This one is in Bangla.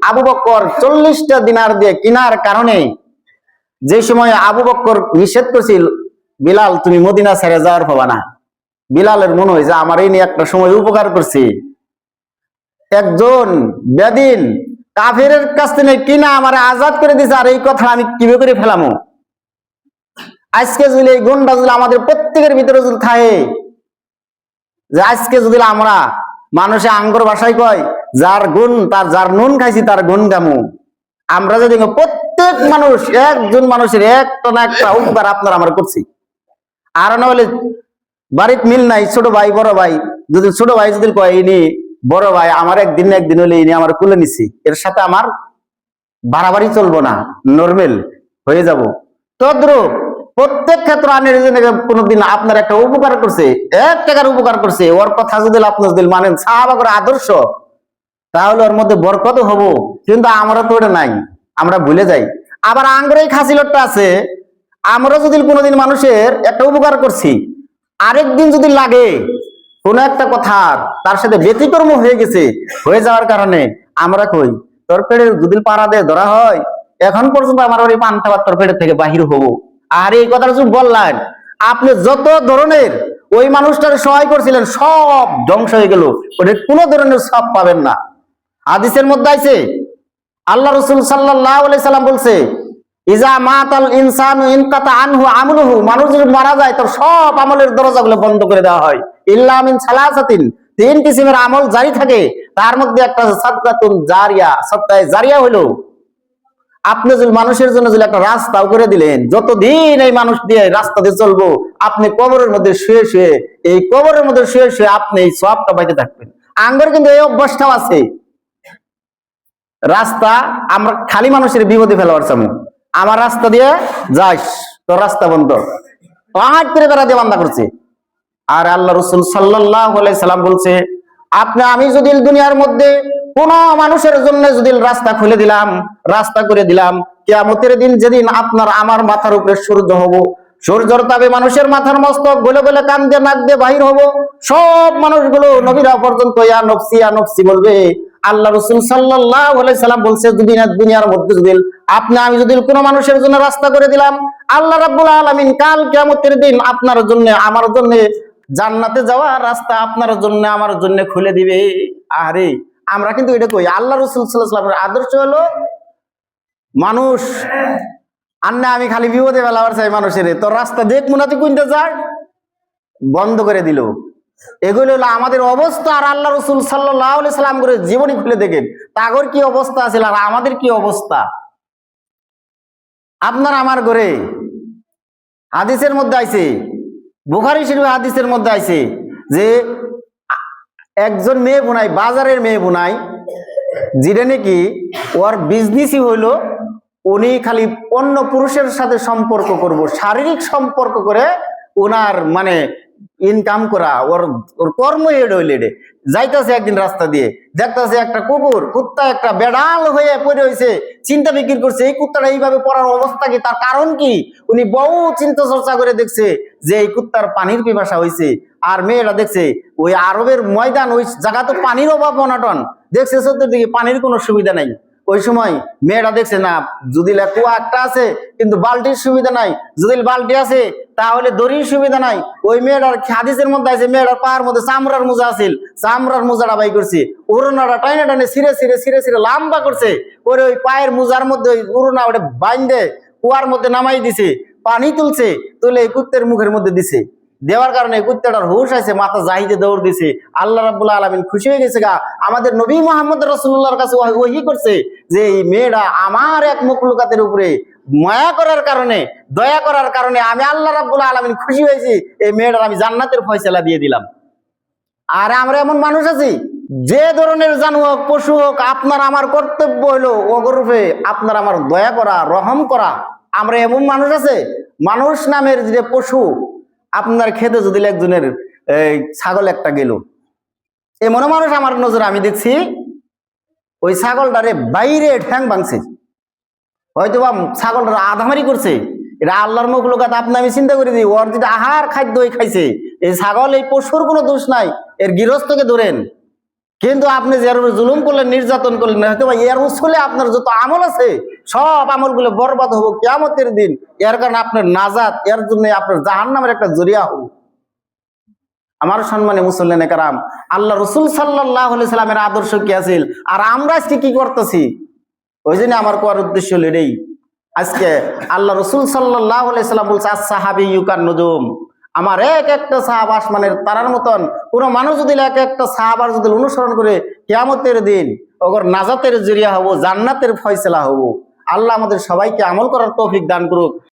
আবু বকর 40টা দিনার দিয়ে কেনার কারণে যে সময় আবু বকর নিষেধ করছিল, বিলাল তুমি মদিনা ছেড়ে যাওয়ার পাবা না, বিলালের মনে হয় যে আমার এই নিয়ে একটা সময় উপকার করছি, একজন বেদিন কাফেরের কাছ থেকে কিনা আমার আজাদ করে দিছে, আর এই কথা আমি কিভাবে করে ফেলামো। আজকে যদি এই গুণটা যদি আমাদের প্রত্যেকের ভিতরে যদি থাকে, যে আজকে যদি আমরা মানুষে আঙ্গর ভাষায় কয় যার গুণ তার, যার নুন খাইছি তার গুণ গামু, আমরা যদি প্রত্যেক মানুষ একজন মানুষের একটা না একটা উপকার আপনার আমার করছি। আর না হলে বাড়িতে মিল নাই, ছোট ভাই বড় ভাই, যদি ছোট ভাই যদি কয় ইনি বড় ভাই আমার একদিন না একদিন হলে ইনি আমার কুলে নিছি, এর সাথে আমার বাড়াবাড়ি চলবো না, নর্মেল হয়ে যাব। তদ্রুপ প্রত্যেক ক্ষেত্রে আমি কোনদিন আপনার একটা উপকার করছে, 1 টাকার উপকার করছে, ওর কথা যদি আপনি যদি মানেন সাহাবাগের আদর্শ, তাহলে ওর মধ্যে বরকত হবো। কিন্তু আমরা তো ওটা নাই, আমরা ভুলে যাই। আবার আঙ্গুরেই খাসিলটটা আছে, আমরা যদি কোনোদিন মানুষের একটা উপকার করছি, আরেকদিন যদি লাগে কোন একটা কথা তার সাথে ব্যতিক্রম হয়ে গেছে, হয়ে যাওয়ার কারণে আমরা কই তোর পেটে যদি পাড়া দিয়ে ধরা হয়, এখন পর্যন্ত আমার ওই পান্তা ভাত তোর পেটের থেকে বাহির হবো। আর এই কথাটা যদি বললেন, আপনি যত ধরনের ওই মানুষটার সহায় করছিলেন সব ধ্বংস হয়ে গেল, ওটা কোনো ধরনের সব পাবেন না। হাদিসের মধ্যে আছে আল্লাহ রাসূল সাল্লাল্লাহু আলাইহি সাল্লাম বলছে, ইজা মাতাল ইনসানু ইনকাতা আনহু আমলুহু, মানুষ যদি মারা যায় তার সব আমলের দরজাগুলো বন্ধ করে দেওয়া হয়, ইল্লা মিন সালাসাতিন, 3 কিসিমের আমল জারি থাকে, তার মধ্যে একটা সাদকাতুল জারিয়া, সদকায়ে জারিয়া হলো আপনি যদি মানুষের জন্য যদি একটা রাস্তাও করে দিলেন, যতদিন এই মানুষ দিয়ে রাস্তা দিয়ে চলবো, আপনি কবরের মধ্যে শুয়ে শুয়ে, এই কবরের মধ্যে শুয়ে শুয়ে আপনি এই সওয়াবটা পাইতে থাকবেন। আঙ্গর কিন্তু এই অভ্যাসটাও আছে, রাস্তা আমরা খালি মানুষের বিপদে ফেলাবার চামু, আমার রাস্তা দিয়ে যাস তোর রাস্তা বন্ধ, হাট করে বেড়া দিয়ে বান্দা করছে। আর আল্লাহ রাসূল সাল্লাল্লাহু আলাইহি সাল্লাম বলছে, আপনি আমি যদি দুনিয়ার মধ্যে কোন মানুষের জন্য যদি রাস্তা খুলে দিলাম, রাস্তা করে দিলাম, কিয়ামতের দিন যেদিন আপনার আমার মাথার উপরে সূর্য হব, সূর্যর তাপে মানুষের মাথার মস্তক গলে গলে কান দিয়ে নাক দিয়ে বাহির হবো, সব মানুষগুলো নবীরা পর্যন্ত ইয়া নফসি বলবে। আল্লাহ রাসূল সাল্লাল্লাহু আলাইহি সাল্লাম বলছে, যদি দুনিয়ার মধ্যে যদি আপনি আমি যদি কোন মানুষের জন্য রাস্তা করে দিলাম, আল্লাহ রাব্বুল আলামিন কাল কিয়ামতের দিন আপনার জন্য আমার জন্য জান্নাতে যাওয়ার রাস্তা আপনার জন্য আমার জন্য খুলে দিবে। আরে আমরা কিন্তু এটা কই, আল্লাহ রাসূল সাল্লাল্লাহু আলাইহি ওয়াসাল্লামের আদর্শ হলো মানুষ আন্না আমি খালি বিপদে ফেলাবার চাই মানুষের, তোর রাস্তা দেখ মুনাতি কুইন্টা যায় বন্ধ করে দিল। এগুলো হলো আমাদের অবস্থা। আর আল্লাহ রাসূল সাল্লাল্লাহু আলাইহি সাল্লাম করে জীবনী খুলে দেখেন তাগর কি অবস্থা আছে আর আমাদের কি অবস্থা। আপনার আমার ঘরে হাদিসের মধ্যে আইছে, বুখারী শরীফে হাদিসের মধ্যে আইছে যে একজন মেয়ে বোনাই, বাজারের মেয়ে বোনাই, যেটা নাকি ওর বিজনেসই হইলো উনি খালি অন্য পুরুষের সাথে সম্পর্ক করব, শারীরিক সম্পর্ক করে ওনার মানে ইনকাম করা, ওর কর্ম হইলে যাইতেছে একদিন রাস্তা দিয়ে দেখতেছে একটা কুত্তা একটা বেড়াল হয়ে পড়ে হয়েছে, চিন্তা বিক্রি করছে এই কুত্তাটা এইভাবে পড়ার অবস্থা কি, তার কারণ কি। উনি বহু চিন্তা চর্চা করে দেখছে যে এই কুত্তার পানির পিপাসা হয়েছে। আর মেয়েরা দেখছে ওই আরবের ময়দান, ওই জায়গা তো পানির অভাব অনটন, দেখছে চতুর্দিকে পানির কোনো সুবিধা নাই। ওই সময় মেয়েরা দেখছে না যদি কুয়া একটা আছে কিন্তু বালতির সুবিধা নাই, যদি বালতি আছে তাহলে দড়ির সুবিধা নাই। ওই মেয়েটার হাদিসের মধ্যে আছে মেয়েটার পায়ের মধ্যে চামড়ার মোজা আছিল, চামড়ার মোজাটা বাই করছে, উড়নাটা টাইনে টাইনে ছিঁড়ে ছিঁড়ে ছিঁড়ে ছিঁড়ে লম্বা করছে, করে ওই পায়ের মোজার মধ্যে ওই উড়না ওটা বাইন্ধে কুয়ার মধ্যে নামাই দিছে, পানি তুলছে, তুলে এই কুত্তের মুখের মধ্যে দিছে, দেওয়ার কারণে কুত্তাটার হুশ আছে, মাথা জাহিদে দৌড় দিছে। আল্লাহ রাব্বুল আলামিন খুশি হয়ে গেছে গা, আমাদের নবী মুহাম্মদ রাসূলুল্লাহর কাছে ওহী করছে যে এই মেয়েটা আমার এক মখলুকাতের উপরে মায়া করার কারণে, দয়া করার কারণে আমি আল্লাহ রাব্বুল আলামিন খুশি হয়েছি, এই মেয়েটার আমি জান্নাতের ফয়সালা দিয়ে দিলাম। আর আমরা এমন মানুষ আছি যে ধরনের জানু হোক পশু হোক, আপনার আমার কর্তব্য হলো ওগরূপে আপনার আমার দয়া করা, রহম করা। আমরা এমন মানুষ আছে, মানুষ নামের যে পশু, আপনার খেতে যদি একজনের ছাগল একটা গেল, এমন মানুষ আমার নজরে আমি দেখছি ওই ছাগলটারে বাইরে ঠ্যাং ভাঙছে, হয়তো বা ছাগলটা আধামারি করছে, এটা আল্লাহর মখলুকাত। আপনি আমি চিন্তা করে দিই ওর যেটা আহার খাদ্য খাইছে, এই ছাগল এই পশুর কোনো দোষ নাই, এর গৃহস্থকে ধরেন কিন্তু আপনি যে জুলুম করলেন, নির্যাতন করলেন, হয়তো এর উসলে আপনার যত আমল আছে সব আমলগুলো বরবাদ হবো কিয়ামতের দিন। এর কারণে আপনার নাজাত, এর জন্য আপনার জাহান্নামের একটা জরিয়া হবো। আমার সম্মানে মুসল্লিনে কারাম, আল্লাহ রসুল সাল্লাল্লাহু আলাইহি সাল্লামের আদর্শ কি আছিল, আর আমরা আজকে কি করতেছি? ওই জন্য আমার কোয়ার উদ্দেশ্য হল এটাই। আজকে আল্লাহ রসুল সাল্লাল্লাহু আলাইহি সাল্লাম বলছে, আস-সাহাবী ইউকান নুজুম, আমার এক একটা সাহাবা আসমানের তারার মতন। কোন মানুষ যদি এক একটা সাহাবার যদি অনুসরণ করে, কিয়ামতের দিন ওগর নাজাতের জরিয়া হবো, জান্নাতের ফয়সালা হবো। আল্লাহ আমাদের সবাইকে আমল করার তৌফিক দান করুক।